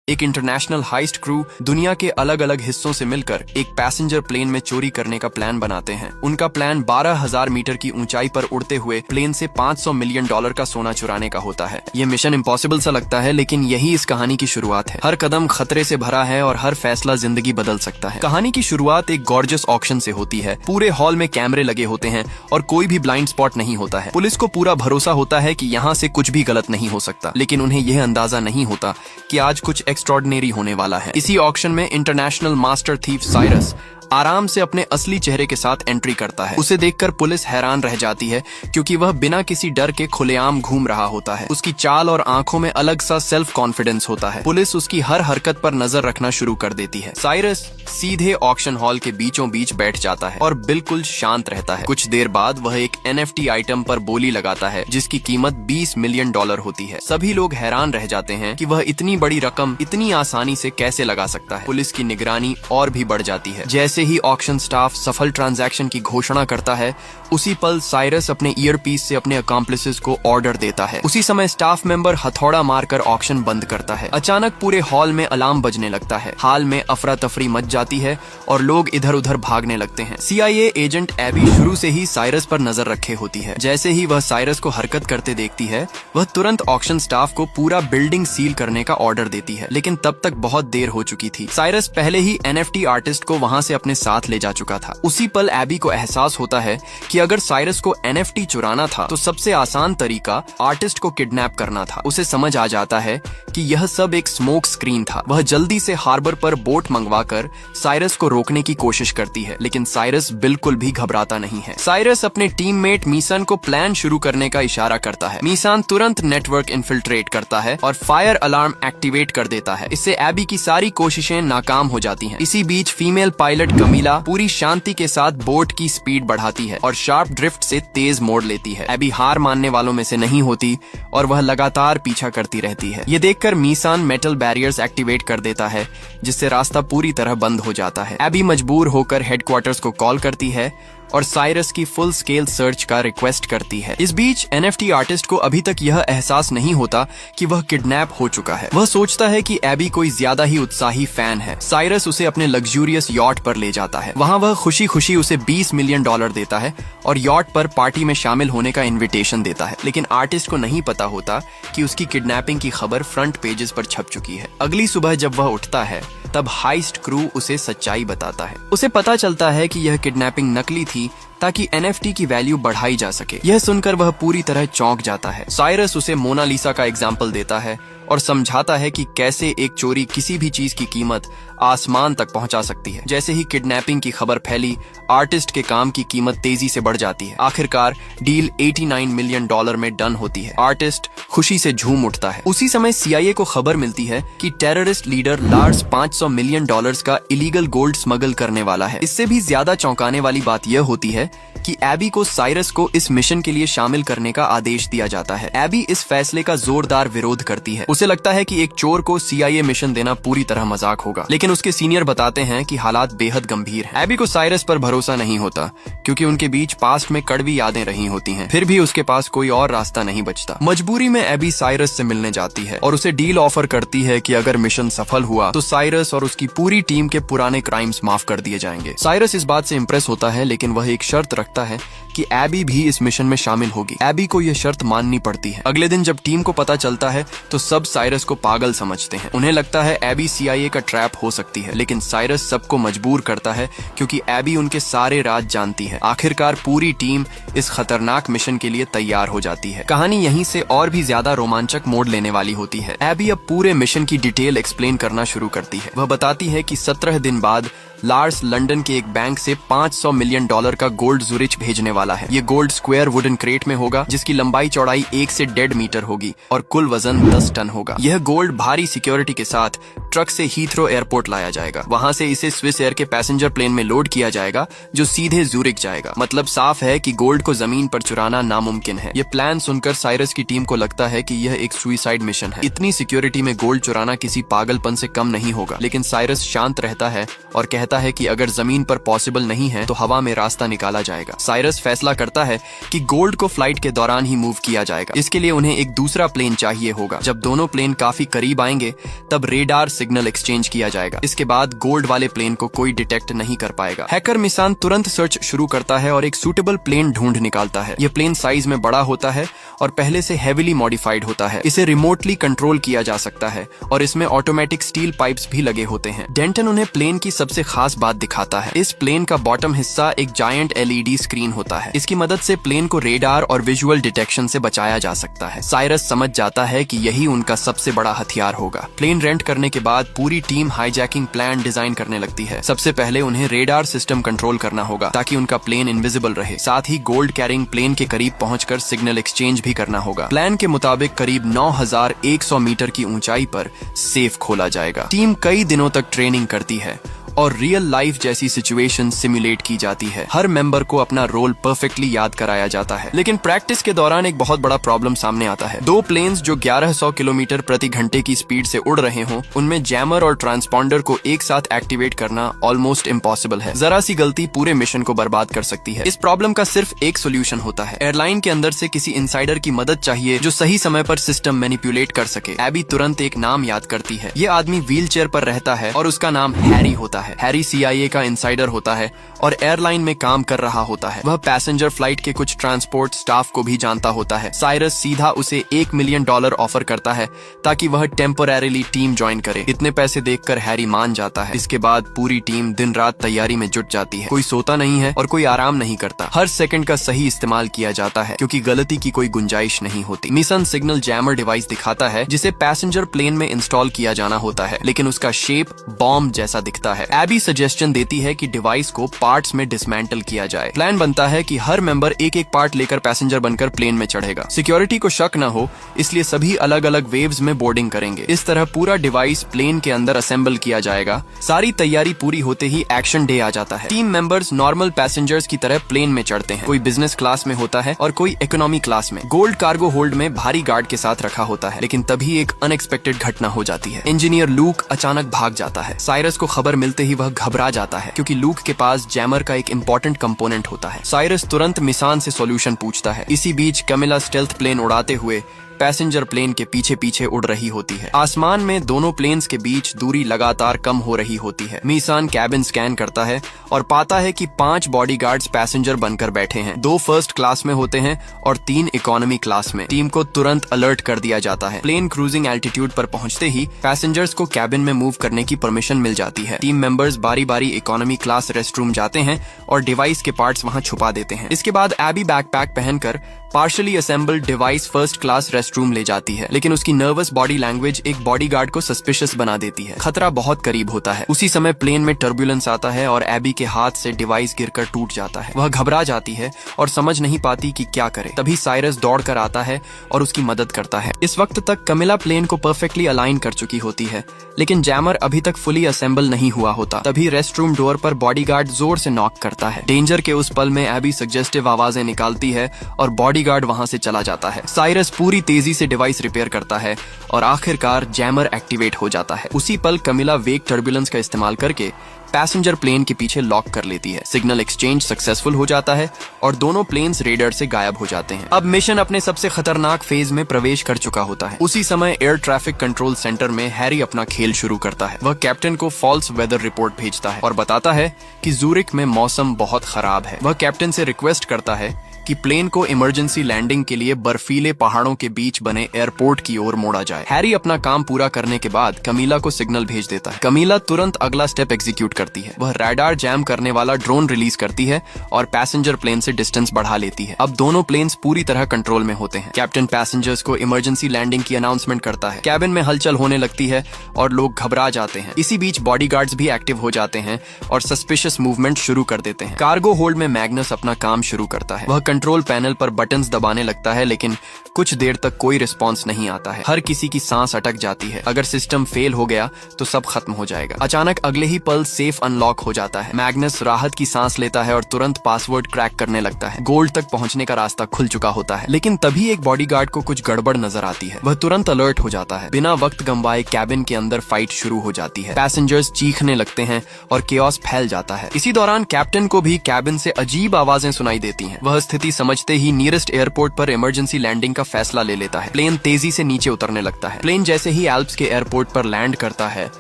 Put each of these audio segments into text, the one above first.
एक international heist crew दुनिया के अलग अलग हिस्सों से मिलकर एक पैसेंजर प्लेन में चोरी करने का प्लान बनाते हैं। उनका प्लान 12,000 मीटर की ऊंचाई पर उड़ते हुए प्लेन से $500 मिलियन का सोना चुराने का होता है। ये मिशन इम्पॉसिबल सा लगता है, लेकिन यही इस कहानी की शुरुआत है। हर कदम खतरे से भरा है और हर फैसला जिंदगी बदल सकता है। कहानी की शुरुआत एक गॉर्जियस ऑक्शन से होती है। पूरे हॉल में कैमरे लगे होते हैं और कोई भी ब्लाइंड स्पॉट नहीं होता है। पुलिस को पूरा भरोसा होता है कि यहाँ से कुछ भी गलत नहीं हो सकता, लेकिन उन्हें यह अंदाजा नहीं होता कि आज कुछ एक्स्ट्रॉर्डिनरी होने वाला है। इसी ऑक्शन में इंटरनेशनल मास्टर थीफ साइरस आराम से अपने असली चेहरे के साथ एंट्री करता है। उसे देखकर पुलिस हैरान रह जाती है, क्योंकि वह बिना किसी डर के खुलेआम घूम रहा होता है। उसकी चाल और आंखों में अलग सा सेल्फ कॉन्फिडेंस होता है। पुलिस उसकी हर हरकत पर नजर रखना शुरू कर देती है। साइरस सीधे ऑक्शन हॉल के बीचों बीच बैठ जाता है और बिल्कुल शांत रहता है। कुछ देर बाद वह एक NFT आइटम पर बोली लगाता है, जिसकी कीमत $20 मिलियन होती है। सभी लोग हैरान रह जाते हैं कि वह इतनी बड़ी रकम इतनी आसानी से कैसे लगा सकता है। पुलिस की निगरानी और भी बढ़ जाती है। जैसे ही ऑक्शन स्टाफ सफल ट्रांजैक्शन की घोषणा करता है, उसी पल साइरस अपने ईयरपीस से अपने अकॉम्प्लिसेस को ऑर्डर देता है। उसी समय स्टाफ मेंबर हथौड़ा मारकर ऑक्शन बंद करता है। अचानक पूरे हॉल में अलार्म बजने लगता है। हाल में अफरा तफरी मच जाती है और लोग इधर उधर भागने लगते हैं। CIA एजेंट एबी शुरू से ही साइरस पर नजर रखे होती है। जैसे ही वह साइरस को हरकत करते देखती है, वह तुरंत ऑक्शन स्टाफ को पूरा बिल्डिंग सील करने का ऑर्डर देती है। लेकिन तब तक बहुत देर हो चुकी थी। साइरस पहले ही NFT आर्टिस्ट को वहां से अपने साथ ले जा चुका था। उसी पल एबी को एहसास होता है कि अगर साइरस को NFT चुराना था तो सबसे आसान तरीका आर्टिस्ट को किडनैप करना था। उसे समझ आ जाता है कि यह सब एक स्मोक स्क्रीन था। वह जल्दी से हार्बर पर बोट मंगवाकर साइरस को रोकने की कोशिश करती है, लेकिन साइरस बिल्कुल भी घबराता नहीं है। साइरस अपने टीममेट मीसान को प्लान शुरू करने का इशारा करता है। मीसान तुरंत नेटवर्क इन्फिल्ट्रेट करता है और फायर अलार्म एक्टिवेट कर देता है। इससे एबी की सारी कोशिशें नाकाम हो जाती हैं। इसी बीच फीमेल पायलट कमीला पूरी शांति के साथ बोट की स्पीड बढ़ाती है और शार्प ड्रिफ्ट से तेज मोड़ लेती है। एबी हार मानने वालों में से नहीं होती और वह लगातार पीछा करती रहती है। ये देखकर मीसान मेटल बैरियर्स एक्टिवेट कर देता है, जिससे रास्ता पूरी तरह बंद हो जाता है। एबी मजबूर होकर हेडक्वार्टर्स को कॉल करती है और साइरस की फुल स्केल सर्च का रिक्वेस्ट करती है। इस बीच NFT आर्टिस्ट को अभी तक यह एहसास नहीं होता कि वह किडनैप हो चुका है। वह सोचता है कि एबी कोई ज्यादा ही उत्साही फैन है। साइरस उसे अपने लग्जूरियस यॉट पर ले जाता है। वहां वह खुशी खुशी उसे $20 मिलियन देता है और यॉट पर पार्टी में शामिल होने का इन्विटेशन देता है। लेकिन आर्टिस्ट को नहीं पता होता कि उसकी किडनैपिंग की खबर फ्रंट पेजेस पर छप चुकी है। अगली सुबह जब वह उठता है, तब हाइस्ट क्रू उसे सच्चाई बताता है। उसे पता चलता है कि यह किडनैपिंग नकली थी ताकि NFT की वैल्यू बढ़ाई जा सके। यह सुनकर वह पूरी तरह चौंक जाता है। साइरस उसे मोनालिसा का एग्जाम्पल देता है और समझाता है कि कैसे एक चोरी किसी भी चीज की कीमत आसमान तक पहुंचा सकती है। जैसे ही किडनैपिंग की खबर फैली, आर्टिस्ट के काम की कीमत तेजी से बढ़ जाती है। आखिरकार डील $89 मिलियन में डन होती है। आर्टिस्ट खुशी से झूम उठता है। उसी समय CIA को खबर मिलती है कि टेररिस्ट लीडर लार्स $500 मिलियन का इलीगल गोल्ड स्मगल करने वाला है। इससे भी ज्यादा चौंकाने वाली बात यह होती है कि एबी को साइरस को इस मिशन के लिए शामिल करने का आदेश दिया जाता है। एबी इस फैसले का जोरदार विरोध करती है। उसे लगता है कि एक चोर को CIA मिशन देना पूरी तरह मजाक होगा, लेकिन उसके सीनियर बताते हैं कि हालात बेहद गंभीर हैं। एबी को साइरस पर भरोसा नहीं होता, क्योंकि उनके बीच पास्ट में कड़वी यादें रही होती हैं। फिर भी उसके पास कोई और रास्ता नहीं बचता। मजबूरी में एबी साइरस से मिलने जाती है और उसे डील ऑफर करती है कि अगर मिशन सफल हुआ तो साइरस और उसकी पूरी टीम के पुराने क्राइम्स माफ कर दिए जाएंगे। साइरस इस बात से इम्प्रेस होता है, लेकिन वह एक शर्त रखता है कि एबी भी इस मिशन में शामिल होगी। एबी को यह शर्त माननी पड़ती है। अगले दिन जब टीम को पता चलता है तो सब साइरस को पागल समझते हैं। उन्हें लगता है एबी CIA का ट्रैप हो सकती है, लेकिन साइरस सबको मजबूर करता है, क्योंकि एबी उनके सारे राज जानती है। आखिरकार पूरी टीम इस खतरनाक मिशन के लिए तैयार हो जाती है। कहानी यहीं से और भी ज्यादा रोमांचक मोड़ लेने वाली होती है। एबी अब पूरे मिशन की डिटेल एक्सप्लेन करना शुरू करती है। वह बताती है कि 17 दिन बाद लार्स लंदन के एक बैंक से $500 मिलियन का गोल्ड ज़ुरिच भेजने वाला है। ये गोल्ड स्क्वायर वुडन क्रेट में होगा, जिसकी लंबाई चौड़ाई 1 से 1.5 मीटर होगी और कुल वजन 10 टन होगा। यह गोल्ड भारी सिक्योरिटी के साथ ट्रक से हीथ्रो एयरपोर्ट लाया जाएगा। वहां से इसे स्विस एयर के पैसेंजर प्लेन में लोड किया जाएगा, जो सीधे ज़ूरिक जाएगा। मतलब साफ है कि गोल्ड को जमीन पर चुराना नामुमकिन है। ये प्लान सुनकर साइरस की टीम को लगता है कि यह एक सुइसाइड मिशन है। इतनी सिक्योरिटी में गोल्ड चुराना किसी पागलपन से कम नहीं होगा। लेकिन साइरस शांत रहता है और कहता है कि अगर जमीन पर पॉसिबल नहीं है तो हवा में रास्ता निकाला जाएगा। साइरस फैसला करता है कि गोल्ड को फ्लाइट के दौरान ही मूव किया जाएगा। इसके लिए उन्हें एक दूसरा प्लेन चाहिए होगा। जब दोनों प्लेन काफी करीब आएंगे, तब रेडार सिग्नल एक्सचेंज किया जाएगा। इसके बाद गोल्ड वाले प्लेन को कोई डिटेक्ट नहीं कर पाएगा। हैकर मिसान तुरंत सर्च शुरू करता है और एक सूटेबल प्लेन ढूंढ निकालता है। यह प्लेन साइज में बड़ा होता है और पहले से हेवीली मॉडिफाइड होता है। इसे रिमोटली कंट्रोल किया जा सकता है और इसमें ऑटोमेटिक स्टील पाइप्स भी लगे होते हैं। डेंटन उन्हें प्लेन की सबसे खास बात दिखाता है। इस प्लेन का बॉटम हिस्सा एक जायंट एलईडी स्क्रीन होता है। इसकी मदद से प्लेन को रेडार और विजुअल डिटेक्शन से बचाया जा सकता है। साइरस समझ जाता है कि यही उनका सबसे बड़ा हथियार होगा। प्लेन रेंट करने के बाद पूरी टीम हाईजैकिंग प्लान डिजाइन करने लगती है। सबसे पहले उन्हें रेडार सिस्टम कंट्रोल करना होगा ताकि उनका प्लेन इनविजिबल रहे। साथ ही गोल्ड कैरिंग प्लेन के करीब पहुंचकर सिग्नल एक्सचेंज भी करना होगा। प्लान के मुताबिक करीब 9100 मीटर की ऊंचाई पर सेफ खोला जाएगा। टीम कई दिनों तक ट्रेनिंग करती है और रियल लाइफ जैसी सिचुएशन सिमुलेट की जाती है। हर मेंबर को अपना रोल परफेक्टली याद कराया जाता है। लेकिन प्रैक्टिस के दौरान एक बहुत बड़ा प्रॉब्लम सामने आता है। दो प्लेन्स जो 1100 किलोमीटर प्रति घंटे की स्पीड से उड़ रहे हों, उनमें जैमर और ट्रांसपॉन्डर को एक साथ एक्टिवेट करना ऑलमोस्ट इम्पॉसिबल है। जरा सी गलती पूरे मिशन को बर्बाद कर सकती है। इस प्रॉब्लम का सिर्फ एक सोल्यूशन होता है। एयरलाइन के अंदर से किसी इनसाइडर की मदद चाहिए जो सही समय पर सिस्टम मैनिपुलेट कर सके। एबी तुरंत एक नाम याद करती है। ये आदमी व्हील चेयर पर रहता है और उसका नाम हैरी होता है। हैरी CIA का इंसाइडर होता है और एयरलाइन में काम कर रहा होता है। वह पैसेंजर फ्लाइट के कुछ ट्रांसपोर्ट स्टाफ को भी जानता होता है। साइरस सीधा उसे $1 मिलियन ऑफर करता है ताकि वह टेम्पोरेरीली टीम ज्वाइन करे। इतने पैसे देखकर हैरी मान जाता है। इसके बाद पूरी टीम दिन रात तैयारी में जुट जाती है। कोई सोता नहीं है और कोई आराम नहीं करता। हर सेकंड का सही इस्तेमाल किया जाता है क्योंकि गलती की कोई गुंजाइश नहीं होती। मिशन सिग्नल जैमर डिवाइस दिखाता है जिसे पैसेंजर प्लेन में इंस्टॉल किया जाना होता है, लेकिन उसका शेप बॉम्ब जैसा दिखता है। एबी सजेशन देती है कि डिवाइस को पार्ट्स में डिसमेंटल किया जाए। प्लान बनता है कि हर मेंबर एक एक पार्ट लेकर पैसेंजर बनकर प्लेन में चढ़ेगा। सिक्योरिटी को शक न हो इसलिए सभी अलग अलग वेव्स में बोर्डिंग करेंगे। इस तरह पूरा डिवाइस प्लेन के अंदर असेंबल किया जाएगा। सारी तैयारी पूरी होते ही एक्शन डे आ जाता है। टीम मेंबर्स नॉर्मल पैसेंजर्स की तरह प्लेन में चढ़ते हैं। कोई बिजनेस क्लास में होता है और कोई इकोनॉमी क्लास में। गोल्ड कार्गो होल्ड में भारी गार्ड के साथ रखा होता है, लेकिन तभी एक अनएक्सपेक्टेड घटना हो जाती है। इंजीनियर लूक अचानक भाग जाता है। साइरस को खबर मिलते ही वह घबरा जाता है क्योंकि लूक के पास जैमर का एक इंपॉर्टेंट कंपोनेंट होता है। साइरस तुरंत मिसान से सॉल्यूशन पूछता है। इसी बीच कमिला स्टेल्थ प्लेन उड़ाते हुए पैसेंजर प्लेन के पीछे पीछे उड़ रही होती है। आसमान में दोनों प्लेन्स के बीच दूरी लगातार कम हो रही होती है। मिसान कैबिन स्कैन करता है और पाता है कि 5 बॉडीगार्ड्स पैसेंजर बनकर बैठे हैं। 2 फर्स्ट क्लास में होते हैं और 3 इकोनॉमी क्लास में। टीम को तुरंत अलर्ट कर दिया जाता है। प्लेन क्रूजिंग एल्टीट्यूड पर पहुंचते ही पैसेंजर्स को कैबिन में मूव करने की परमिशन मिल जाती है। टीम मेंबर्स बारी बारी इकोनॉमी क्लास रेस्टरूम जाते हैं और डिवाइस के पार्ट्स वहां छुपा देते हैं। इसके बाद एबी बैकपैक पहनकर partially assembled device first class restroom ले जाती है, लेकिन उसकी नर्वस बॉडी लैंग्वेज एक बॉडीगार्ड को सस्पिशियस बना देती है। खतरा बहुत करीब होता है। उसी समय प्लेन में टर्बुलेंस आता है और एबी के हाथ से डिवाइस गिरकर टूट जाता है। वह घबरा जाती है और समझ नहीं पाती कि क्या करे। तभी साइरस दौड़ कर आता है और उसकी मदद करता है। इस वक्त तक कमिला प्लेन को परफेक्टली अलाइन कर चुकी होती है, लेकिन जैमर अभी तक फुली असेंबल नहीं हुआ होता। तभी रेस्टरूम डोर पर बॉडीगार्ड जोर से नॉक करता है। डेंजर के उस पल में एबी सजेस्टिव आवाजें निकालती है और बॉडीगार्ड वहां से चला जाता है। साइरस पूरी तेजी से डिवाइस रिपेयर करता है और आखिरकार जैमर एक्टिवेट हो जाता है। उसी पल कमिला वेग टर्बुलेंस का इस्तेमाल करके पैसेंजर प्लेन के पीछे लॉक कर लेती है। सिग्नल एक्सचेंज सक्सेसफुल हो जाता है और दोनों प्लेन्स रेडर से गायब हो जाते हैं। अब मिशन अपने सबसे खतरनाक फेज में प्रवेश कर चुका होता है। उसी समय एयर ट्रैफिक कंट्रोल सेंटर में हैरी अपना खेल शुरू करता है। वह कैप्टन को फॉल्स वेदर रिपोर्ट भेजता है और बताता है कि ज़ूरिक में मौसम बहुत खराब है। वह कैप्टन से रिक्वेस्ट करता है कि प्लेन को इमरजेंसी लैंडिंग के लिए बर्फीले पहाड़ों के बीच बने एयरपोर्ट की ओर मोड़ा जाए। हैरी अपना काम पूरा करने के बाद कमीला को सिग्नल भेज देता है। कमीला तुरंत अगला स्टेप एग्जीक्यूट करती है। वह रडार जैम करने वाला ड्रोन रिलीज करती है और पैसेंजर प्लेन से डिस्टेंस बढ़ा लेती है। अब दोनों प्लेन्स पूरी तरह कंट्रोल में होते हैं। कैप्टन पैसेंजर्स को इमरजेंसी लैंडिंग की अनाउंसमेंट करता है। कैबिन में हलचल होने लगती है और लोग घबरा जाते हैं। इसी बीच बॉडीगार्ड्स भी एक्टिव हो जाते हैं और सस्पिशियस मूवमेंट शुरू कर देते हैं। कार्गो होल्ड में मैग्नस अपना काम शुरू करता है। वह कंट्रोल पैनल पर बटन्स दबाने लगता है, लेकिन कुछ देर तक कोई रिस्पॉन्स नहीं आता है। हर किसी की सांस अटक जाती है। अगर सिस्टम फेल हो गया तो सब खत्म हो जाएगा। अचानक अगले ही पल सेफ अनलॉक हो जाता है। मैग्नस राहत की सांस लेता है और तुरंत पासवर्ड क्रैक करने लगता है। गोल्ड तक पहुंचने का रास्ता खुल चुका होता है, लेकिन तभी एक बॉडीगार्ड को कुछ गड़बड़ नजर आती है। वह तुरंत अलर्ट हो जाता है। बिना वक्त गंवाए कैबिन के अंदर फाइट शुरू हो जाती है। पैसेंजर्स चीखने लगते हैं और केओस फैल जाता है। इसी दौरान कैप्टन को भी कैबिन से अजीब आवाजें सुनाई देती हैं। वह स्थिति स्थिति समझते ही नियरेस्ट एयरपोर्ट पर इमरजेंसी लैंडिंग का फैसला ले लेता है। प्लेन तेजी से नीचे उतरने लगता है। प्लेन जैसे ही एल्प्स के एयरपोर्ट पर लैंड करता है,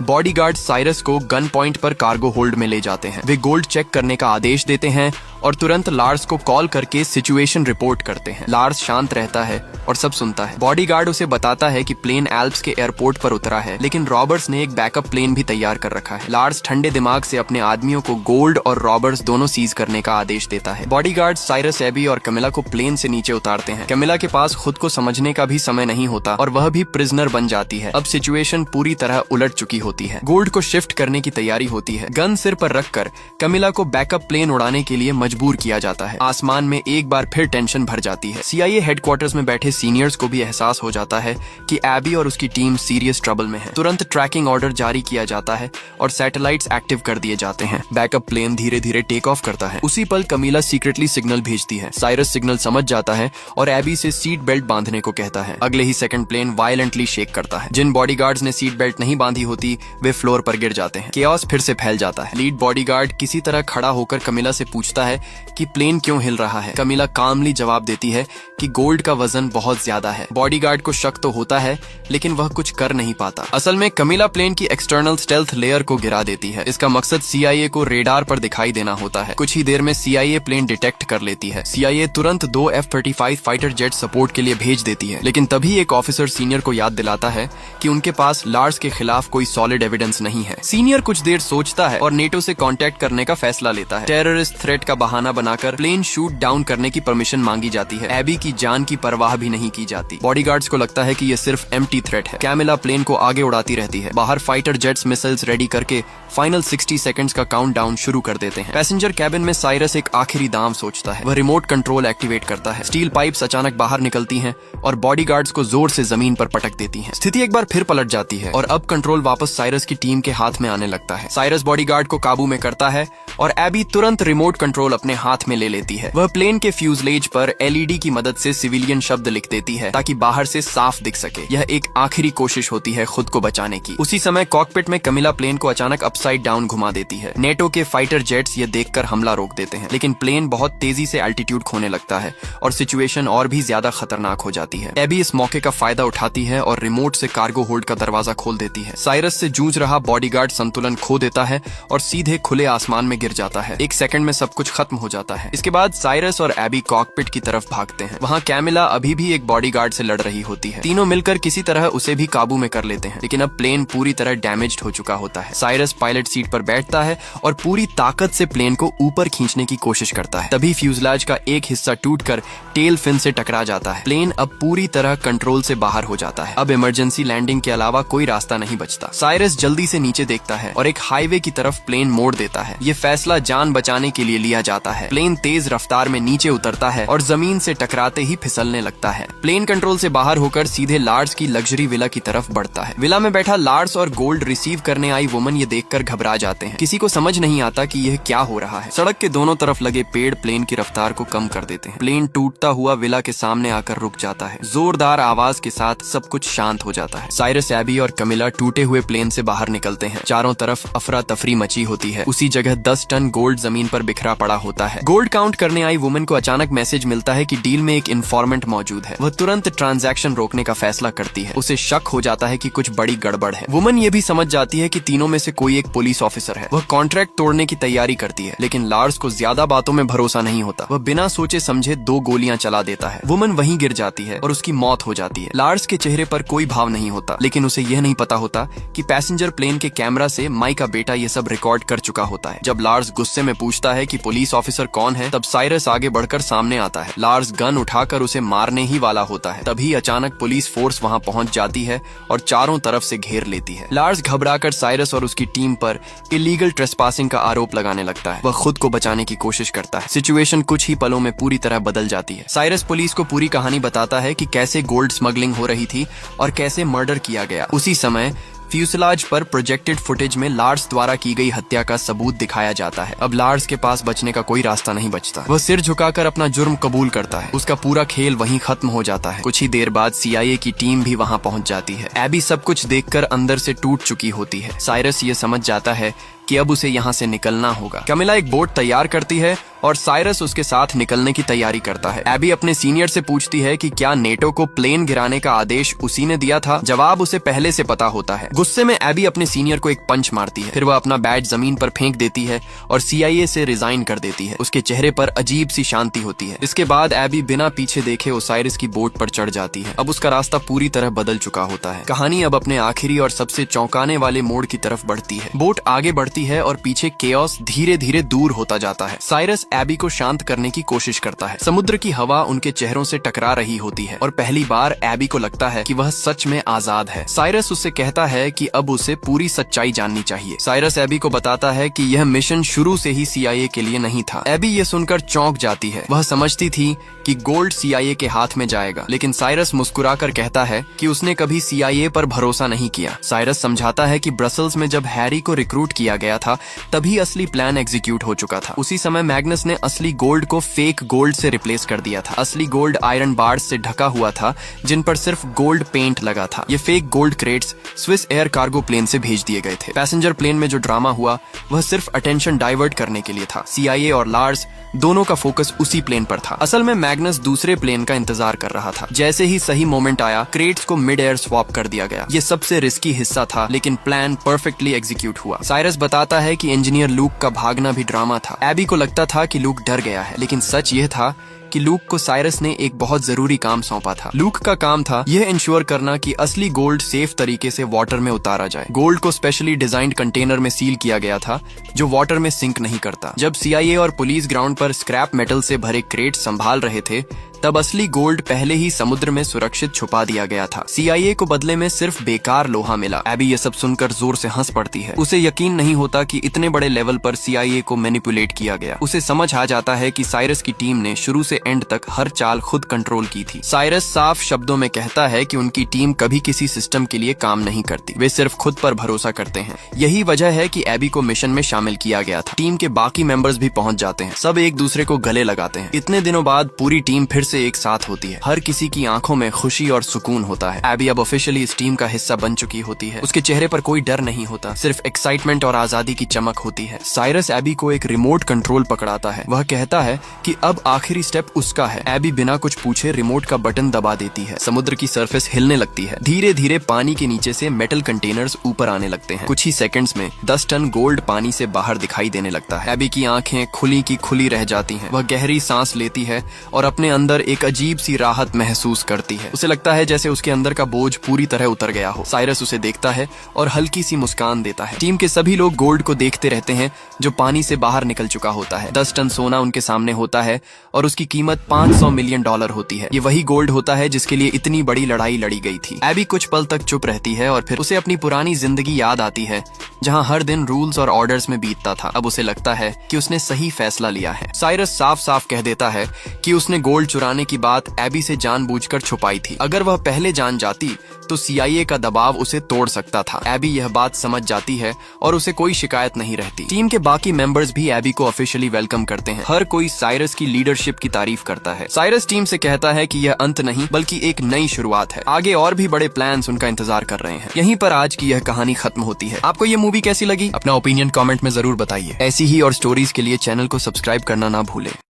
बॉडीगार्ड साइरस को गन पॉइंट पर कार्गो होल्ड में ले जाते हैं। वे गोल्ड चेक करने का आदेश देते हैं और तुरंत लार्स को कॉल करके सिचुएशन रिपोर्ट करते हैं। लार्स शांत रहता है और सब सुनता है। बॉडीगार्ड उसे बताता है कि प्लेन एल्प्स के एयरपोर्ट पर उतरा है, लेकिन रॉबर्ट्स ने एक बैकअप प्लेन भी तैयार कर रखा है। लार्स ठंडे दिमाग से अपने आदमियों को गोल्ड और रॉबर्ट्स दोनों सीज करने का आदेश देता है। बॉडीगार्ड साइरस, एबी और कमिला को प्लेन से नीचे उतारते हैं। कमिला के पास खुद को समझने का भी समय नहीं होता और वह भी प्रिजनर बन जाती है। अब सिचुएशन पूरी तरह उलट चुकी होती है। गोल्ड को शिफ्ट करने की तैयारी होती है। गन सिर पर रखकर कमिला को बैकअप प्लेन उड़ाने के लिए मजबूर किया जाता है। आसमान में एक बार फिर टेंशन भर जाती है। CIA हेडक्वार्टर्स में बैठे सीनियर्स को भी एहसास हो जाता है कि एबी और उसकी टीम सीरियस ट्रबल में है। तुरंत ट्रैकिंग ऑर्डर जारी किया जाता है और सैटेलाइट्स एक्टिव कर दिए जाते हैं। बैकअप प्लेन धीरे धीरे टेक ऑफ करता है। उसी पल कमिला सीक्रेटली सिग्नल भेजती है। साइरस सिग्नल समझ जाता है और एबी से सीट बेल्ट बांधने को कहता है। अगले ही सेकंड प्लेन वायलेंटली शेक करता है। जिन बॉडीगार्ड्स ने सीट बेल्ट नहीं बांधी होती वे फ्लोर पर गिर जाते हैं। केओस फिर से फैल जाता है। लीड बॉडीगार्ड किसी तरह खड़ा होकर कमिला से पूछता है कि प्लेन क्यों हिल रहा है। कमिला कामली जवाब देती है कि गोल्ड का वजन बहुत ज्यादा है। बॉडीगार्ड को शक तो होता है, लेकिन वह कुछ कर नहीं पाता। असल में कमिला प्लेन की एक्सटर्नल स्टेल्थ लेयर को गिरा देती है। इसका मकसद CIA को रेडार पर दिखाई देना होता है। कुछ ही देर में CIA प्लेन डिटेक्ट कर लेती है। CIA तुरंत 2 F-35 फाइटर जेट सपोर्ट के लिए भेज देती है, लेकिन तभी एक ऑफिसर सीनियर को याद दिलाता है कि उनके पास लार्स के खिलाफ कोई सॉलिड एविडेंस नहीं है। सीनियर कुछ देर सोचता है और नेटो से कांटेक्ट करने का फैसला लेता है। टेररिस्ट थ्रेट का बहाना बनाकर प्लेन शूट डाउन करने की परमिशन मांगी जाती है। एबी की जान की परवाह भी नहीं की जाती। बॉडीगार्ड्स को लगता है कि यह सिर्फ एम्प्टी थ्रेट है। कैमिला प्लेन को आगे उड़ाती रहती है। बाहर फाइटर जेट्स मिसाइल्स रेडी करके फाइनल 60 सेकंड्स का काउंटडाउन शुरू कर देते हैं। पैसेंजर कैबिन में साइरस एक आखिरी दांव सोचता है। वह रिमोट कंट्रोल एक्टिवेट करता है। स्टील पाइप्स अचानक बाहर निकलती हैं और बॉडीगार्ड्स को जोर से जमीन पर पटक देती हैं। स्थिति एक बार फिर पलट जाती है और अब कंट्रोल वापस साइरस की टीम के हाथ में आने लगता है। साइरस बॉडीगार्ड को काबू में करता है और एबी तुरंत रिमोट कंट्रोल अपने हाथ में ले लेती है। वह प्लेन के फ्यूजलेज पर LED की मदद से सिविलियन शब्द लिख देती है ताकि बाहर से साफ दिख सके। यह एक आखिरी कोशिश होती है खुद को बचाने की। उसी समय कॉकपिट में कमिला प्लेन को अचानक अपसाइड डाउन घुमा देती है। नेटो के फाइटर जेट्स ये देखकर हमला रोक देते हैं, लेकिन प्लेन बहुत तेजी से एल्टीट्यूड खोने लगता है और सिचुएशन और भी ज्यादा खतरनाक हो जाती है। एबी इस मौके का फायदा उठाती है और रिमोट से कार्गो होल्ड का दरवाजा खोल देती है। साइरस से जूझ रहा बॉडीगार्ड संतुलन खो देता है और सीधे खुले आसमान में गिर जाता है। एक सेकंड में सब कुछ खत्म हो जाता है। इसके बाद साइरस और एबी कॉकपिट की तरफ भागते हैं। वहाँ कैमिला अभी भी एक बॉडीगार्ड से लड़ रही होती है। तीनों मिलकर किसी तरह उसे भी काबू में कर लेते हैं, लेकिन अब प्लेन पूरी तरह डैमेज्ड हो चुका होता है। साइरस पायलट सीट पर बैठता है और पूरी ताकत से प्लेन को ऊपर खींचने की कोशिश करता है। तभी फ्यूजलाज का एक हिस्सा टूटकर टेल फिन से टकरा जाता है। प्लेन अब पूरी तरह कंट्रोल से बाहर हो जाता है। अब इमरजेंसी लैंडिंग के अलावा कोई रास्ता नहीं बचता। साइरस जल्दी से नीचे देखता है और एक हाईवे की तरफ प्लेन मोड़ देता है। ये फैसला जान बचाने के लिए लिया जाता है। प्लेन तेज रफ्तार में नीचे उतरता है और जमीन से टकराते ही फिसलने लगता है। प्लेन कंट्रोल से बाहर होकर सीधे लार्स की लग्जरी विला की तरफ बढ़ता है। विला में बैठा लार्स और गोल्ड रिसीव करने आई वुमन ये देखकर घबरा जाते हैं। किसी को समझ नहीं आता कि यह क्या हो रहा है। सड़क के दोनों तरफ लगे पेड़ प्लेन की रफ्तार को कम कर देते हैं। प्लेन टूटता हुआ विला के सामने आकर रुक जाता है। जोरदार आवाज के साथ सब कुछ शांत हो जाता है। साइरस, एबी और कमिला टूटे हुए प्लेन से बाहर निकलते हैं। चारों तरफ अफरा तफरी मची होती है। उसी जगह 10 टन गोल्ड जमीन पर बिखरा पड़ा होता है। गोल्ड काउंट करने आई वुमन को अचानक मैसेज मिलता है कि डील में एक इन्फॉर्मेंट मौजूद है। वह तुरंत ट्रांजैक्शन रोकने का फैसला करती है। उसे शक हो जाता है कि कुछ बड़ी गड़बड़ है। वुमन ये भी समझ जाती है कि तीनों में से कोई एक पुलिस ऑफिसर है। वह कॉन्ट्रैक्ट तोड़ने की तैयारी करती है, लेकिन लार्स को ज्यादा बातों में भरोसा नहीं होता। वह बिना सोचे समझे 2 गोलियां चला देता है। वुमन वहीं गिर जाती है और उसकी मौत हो जाती है। लार्स के चेहरे पर कोई भाव नहीं होता, लेकिन उसे यह नहीं पता होता कि पैसेंजर प्लेन के कैमरा से माइक का बेटा ये सब रिकॉर्ड कर चुका होता है। जब लार्स गुस्से में पूछता है कि पुलिस ऑफिसर कौन है, तब साइरस आगे बढ़कर सामने आता है। लार्स गन उठाकर उसे मारने ही वाला होता है। तभी अचानक पुलिस फोर्स वहां पहुंच जाती है और चारों तरफ से घेर लेती है। लार्स घबराकर साइरस और उसकी टीम पर इलीगल ट्रेसपासिंग का आरोप लगाने लगता है। वह खुद को बचाने की कोशिश करता है। सिचुएशन कुछ ही पलों में पूरी तरह बदल जाती है। साइरस पुलिस को पूरी कहानी बताता है कि कैसे गोल्ड स्मगलिंग हो रही थी और कैसे मर्डर किया गया। उसी समय फ्यूसलाज पर प्रोजेक्टेड फुटेज में लार्स द्वारा की गई हत्या का सबूत दिखाया जाता है। अब लार्स के पास बचने का कोई रास्ता नहीं बचता। वह सिर झुकाकर अपना जुर्म कबूल करता है। उसका पूरा खेल वहीं खत्म हो जाता है। कुछ ही देर बाद CIA की टीम भी वहां पहुंच जाती है। एबी सब कुछ देखकर अंदर से टूट चुकी होती है। साइरस ये समझ जाता है कि अब उसे यहाँ से निकलना होगा। कमिला एक बोट तैयार करती है और साइरस उसके साथ निकलने की तैयारी करता है। एबी अपने सीनियर से पूछती है कि क्या नेटो को प्लेन गिराने का आदेश उसी ने दिया था। जवाब उसे पहले से पता होता है। गुस्से में एबी अपने सीनियर को एक पंच मारती है। फिर वह अपना बैज जमीन पर फेंक देती है और CIA से रिजाइन कर देती है। उसके चेहरे पर अजीब सी शांति होती है। इसके बाद एबी बिना पीछे देखे ओसाइरिस की बोट पर चढ़ जाती है। अब उसका रास्ता पूरी तरह बदल चुका होता है। कहानी अब अपने आखिरी और सबसे चौंकाने वाले मोड़ की तरफ बढ़ती है। बोट आगे बढ़ती है और पीछे केओस धीरे धीरे दूर होता जाता है। साइरस एबी को शांत करने की कोशिश करता है। समुद्र की हवा उनके चेहरों से टकरा रही होती है और पहली बार एबी को लगता है कि वह सच में आजाद है। साइरस उससे कहता है कि अब उसे पूरी सच्चाई जाननी चाहिए। साइरस एबी को बताता है कि यह मिशन शुरू से ही CIA के लिए नहीं था। एबी ये सुनकर चौंक जाती है। वह समझती थी कि गोल्ड CIA के हाथ में जाएगा, लेकिन साइरस मुस्कुराकर कहता है कि उसने कभी CIA पर भरोसा नहीं किया। साइरस समझाता है कि ब्रसल्स में जब हैरी को रिक्रूट किया गया था तभी असली प्लान एग्जीक्यूट हो चुका था। उसी समय मैग्नस ने असली गोल्ड को फेक गोल्ड से रिप्लेस कर दिया था। असली गोल्ड आयरन बार्स से ढका हुआ था जिन पर सिर्फ गोल्ड पेंट लगा था। ये fake gold crates Swiss air cargo plane से भेज दिए गए थे। पैसेंजर प्लेन में जो ड्रामा हुआ वह सिर्फ अटेंशन डाइवर्ट करने के लिए था। CIA और लार्स दोनों का फोकस उसी प्लेन पर था। असल में मैग्नस दूसरे प्लेन का इंतजार कर रहा था। जैसे ही सही मोमेंट आया, क्रेट्स को मिड एयर स्वैप कर दिया गया। ये सबसे रिस्की हिस्सा था, लेकिन प्लान परफेक्टली एग्जीक्यूट हुआ। साइरस बताता है कि इंजीनियर लूक का भागना भी ड्रामा था। एबी को लगता था कि लूक डर गया है, लेकिन सच यह था कि लूक को साइरस ने एक बहुत जरूरी काम सौंपा था। लूक का काम था यह इंश्योर करना कि असली गोल्ड सेफ तरीके से वाटर में उतारा जाए। गोल्ड को स्पेशली डिजाइंड कंटेनर में सील किया गया था जो वाटर में सिंक नहीं करता। जब CIA और पुलिस ग्राउंड पर स्क्रैप मेटल से भरे क्रेट संभाल रहे थे तब असली गोल्ड पहले ही समुद्र में सुरक्षित छुपा दिया गया था। CIA को बदले में सिर्फ बेकार लोहा मिला। एबी ये सब सुनकर जोर से हंस पड़ती है। उसे यकीन नहीं होता कि इतने बड़े लेवल पर CIA को मैनिपुलेट किया गया। उसे समझ आ जाता है कि साइरस की टीम ने शुरू से एंड तक हर चाल खुद कंट्रोल की थी। साइरस साफ शब्दों में कहता है कि उनकी टीम कभी किसी सिस्टम के लिए काम नहीं करती, वे सिर्फ खुद पर भरोसा करते हैं। यही वजह है कि एबी को मिशन में शामिल किया गया था। टीम के बाकी मेंबर्स भी पहुंच जाते हैं। सब एक दूसरे को गले लगाते हैं। इतने दिनों बाद पूरी टीम फिर से एक साथ होती है। हर किसी की आंखों में खुशी और सुकून होता है। एबी अब ऑफिशियली इस टीम का हिस्सा बन चुकी होती है। उसके चेहरे पर कोई डर नहीं होता, सिर्फ एक्साइटमेंट और आजादी की चमक होती है। साइरस एबी को एक रिमोट कंट्रोल पकड़ाता है। वह कहता है कि अब आखिरी स्टेप उसका है। एबी बिना कुछ पूछे रिमोट का बटन दबा देती है। समुद्र की सरफेस हिलने लगती है। धीरे धीरे पानी के नीचे से मेटल कंटेनर्स ऊपर आने लगते हैं। कुछ ही सेकंड्स में 10 टन गोल्ड पानी से बाहर दिखाई देने लगता है। एबी की आंखें खुली की खुली रह जाती हैं। वह गहरी सांस लेती है और अपने अंदर एक अजीब सी राहत महसूस करती है। उसे लगता है जैसे उसके अंदर का बोझ पूरी तरह उतर गया हो। साइरस उसे देखता है और हल्की सी मुस्कान देता है। टीम के सभी लोग गोल्ड को देखते रहते हैं जो पानी से बाहर निकल चुका होता है। 10 टन सोना उनके सामने होता है और उसकी कीमत $500 मिलियन होती है। ये वही गोल्ड होता है जिसके लिए इतनी बड़ी लड़ाई लड़ी गई थी। एबी कुछ पल तक चुप रहती है और फिर उसे अपनी पुरानी जिंदगी याद आती है जहां हर दिन रूल्स और ऑर्डर्स में बीतता था। अब उसे लगता है कि उसने सही फैसला लिया है। साइरस साफ साफ कह देता है कि उसने गोल्ड चुराने की बात एबी से जानबूझकर छुपाई थी। अगर वह पहले जान जाती तो CIA का दबाव उसे तोड़ सकता था। एबी यह बात समझ जाती है और उसे कोई शिकायत नहीं रहती। टीम के बाकी मेंबर्स भी एबी को ऑफिशियली वेलकम करते हैं। हर कोई साइरस की लीडरशिप की तारीफ करता है। साइरस टीम से कहता है कि यह अंत नहीं बल्कि एक नई शुरुआत है। आगे और भी बड़े प्लान्स उनका इंतजार कर रहे हैं। यहीं पर आज की यह कहानी खत्म होती है। आपको ये मूवी कैसी लगी? अपना ओपिनियन कमेंट में जरूर बताइए। ऐसी ही और स्टोरीज के लिए चैनल को सब्सक्राइब करना ना भूलें।